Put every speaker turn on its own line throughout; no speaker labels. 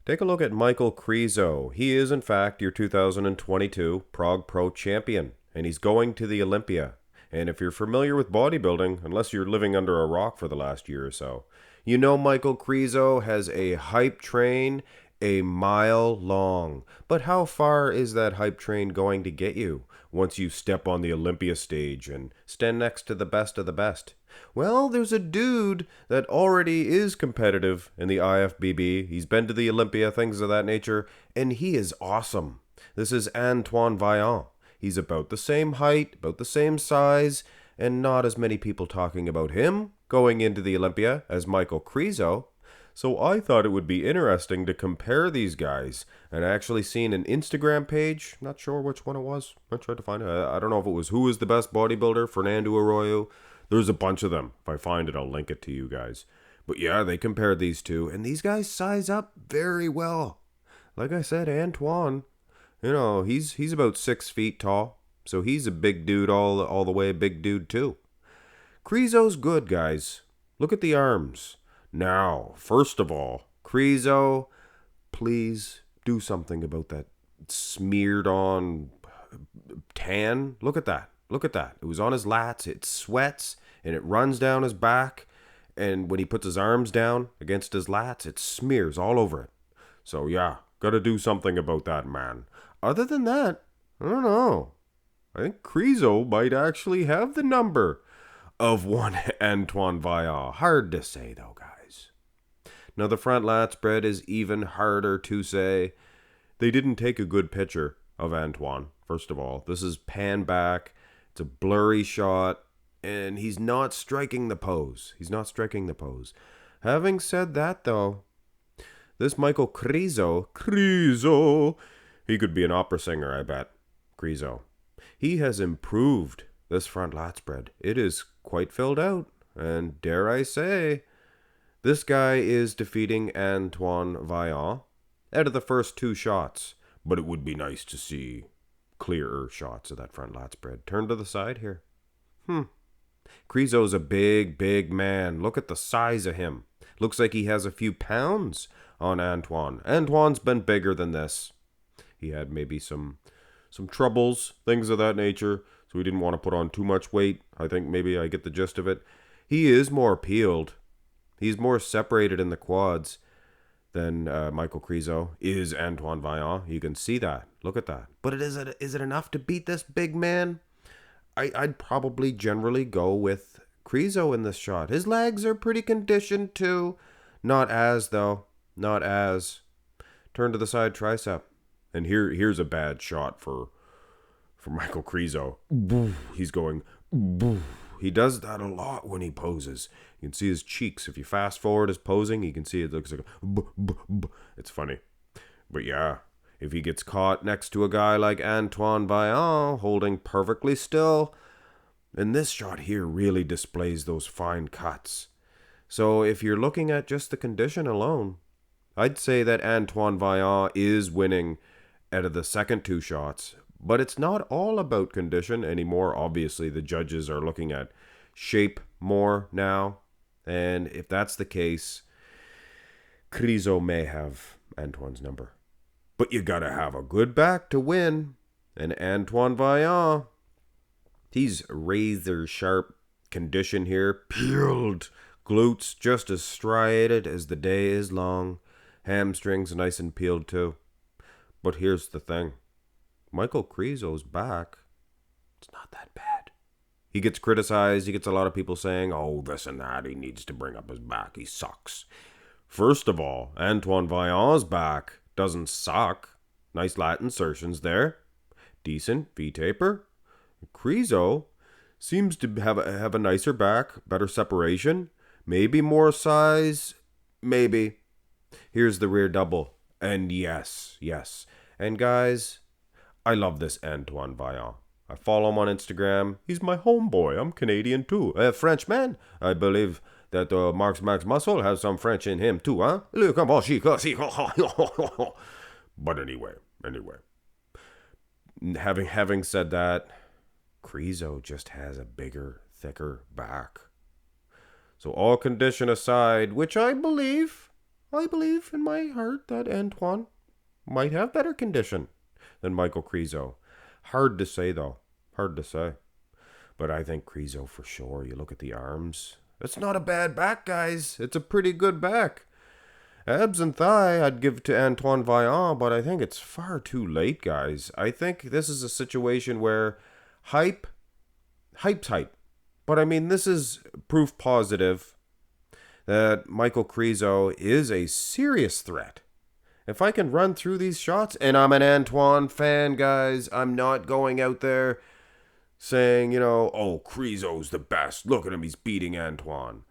Take a look at Michal Krizo. He is, in fact, your 2022 Prague Pro champion, and he's going to the Olympia. And if you're familiar with bodybuilding, unless you're living under a rock for the last year or so, you know Michal Krizo has a hype train a mile long. But how far is that hype train going to get you once you step on the Olympia stage and stand next to the best of the best? Well, there's a dude that already is competitive in the IFBB. He's been to the Olympia, things of that nature, and he is awesome. This is Antoine Vaillant. He's about the same height, about the same size, and not as many people talking about him going into the Olympia as Michal Krizo. So I thought it would be interesting to compare these guys. And I actually seen an Instagram page, not sure which one it was. I tried to find it. I don't know if it was Who is the Best Bodybuilder, Fernando Arroyo. There's a bunch of them. If I find it, I'll link it to you guys. But yeah, they compared these two, and these guys size up very well. Like I said, Antoine, he's about 6 feet tall. So he's a big dude, all the way a big dude too. Krizo's good, guys. Look at the arms. Now, first of all, Krizo, please do something about that smeared on tan. Look at that. Look at that. It was on his lats. It sweats and it runs down his back. And when he puts his arms down against his lats, it smears all over it. So yeah, gotta do something about that, man. Other than that, I don't know. I think Krizo might actually have the number of one Antoine Vaillant. Hard to say though, guys. Now the front lat spread is even harder to say. They didn't take a good picture of Antoine, first of all. This is pan back. It's a blurry shot, and he's not striking the pose. Having said that, though, this Michal Krizo, he could be an opera singer, I bet. Krizo. He has improved this front lat spread. It is quite filled out, and dare I say, this guy is defeating Antoine Vaillant out of the first 2 shots. But it would be nice to see clearer shots of that front lat spread. Turn to the side here. Krizo's a big man. Look at the size of him. Looks like he has a few pounds on Antoine. Antoine's been bigger than this. He had maybe some troubles, things of that nature, so he didn't want to put on too much weight. I think maybe I get the gist of it. He is more peeled. He's more separated in the quads than Michal Krizo is Antoine Vaillant. You can see that. Look at that. But is it enough to beat this big man? I'd probably generally go with Krizo in this shot. His legs are pretty conditioned too. Not as, though. Not as. Turn to the side tricep. And here's a bad shot for Michal Krizo. He's going. He does that a lot when he poses. You can see his cheeks. If you fast forward his posing, you can see it looks like it's funny. But yeah, if he gets caught next to a guy like Antoine Vaillant holding perfectly still, then this shot here really displays those fine cuts. So if you're looking at just the condition alone, I'd say that Antoine Vaillant is winning out of the second 2 shots. But it's not all about condition anymore. Obviously, the judges are looking at shape more now. And if that's the case, Krizo may have Antoine's number. But you gotta have a good back to win. And Antoine Vaillant, he's razor sharp condition here. Peeled glutes just as striated as the day is long. Hamstrings nice and peeled too. But here's the thing. Michal Krizo's back, it's not that bad. He gets criticized. He gets a lot of people saying, oh, this and that. He needs to bring up his back. He sucks. First of all, Antoine Vaillant's back doesn't suck. Nice lat insertions there. Decent V-taper. Krizo seems to have a nicer back, better separation. Maybe more size. Maybe. Here's the rear double. And yes. And guys, I love this Antoine Vaillant. I follow him on Instagram. He's my homeboy. I'm Canadian too. A Frenchman. I believe that Max Muscle has some French in him too, huh? But anyway. Having said that, Krizo just has a bigger, thicker back. So all condition aside, which I believe I believe in my heart that Antoine might have better condition than Michal Krizo. Hard to say, though. Hard to say. But I think Krizo for sure. You look at the arms. It's not a bad back, guys. It's a pretty good back. Abs and thigh, I'd give to Antoine Vaillant, but I think it's far too late, guys. I think this is a situation where hype's hype. But I mean, this is proof positive that Michal Krizo is a serious threat. If I can run through these shots, and I'm an Antoine fan, guys, I'm not going out there saying, oh, Krizo's the best. Look at him, he's beating Antoine.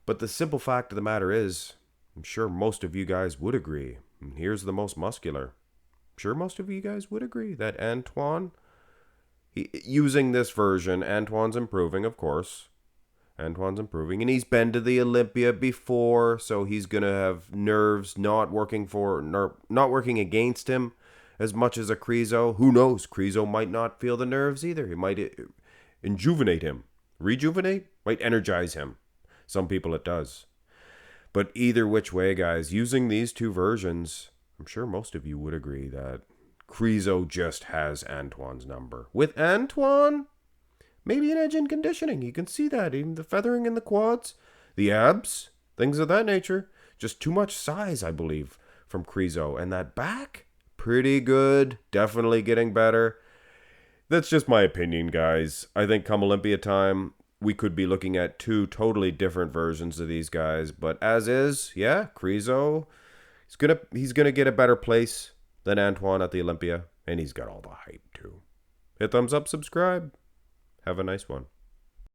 But the simple fact of the matter is, I'm sure most of you guys would agree. And here's the most muscular. I'm sure most of you guys would agree that Antoine, using this version, Antoine's improving, of course. Antoine's improving, and he's been to the Olympia before, so he's gonna have nerves not working against him as much as a Krizo. Who knows? Krizo might not feel the nerves either. He might might energize him. Some people it does. But either which way, guys, using these two versions, I'm sure most of you would agree that Krizo just has Antoine's number. With Antoine, maybe an edge in conditioning. You can see that. Even the feathering in the quads, the abs, things of that nature. Just too much size, I believe, from Krizo. And that back, pretty good. Definitely getting better. That's just my opinion, guys. I think come Olympia time, we could be looking at two totally different versions of these guys. But as is, yeah, Krizo, he's gonna get a better place than Antoine at the Olympia. And he's got all the hype, too. Hit thumbs up, subscribe. Have a nice one.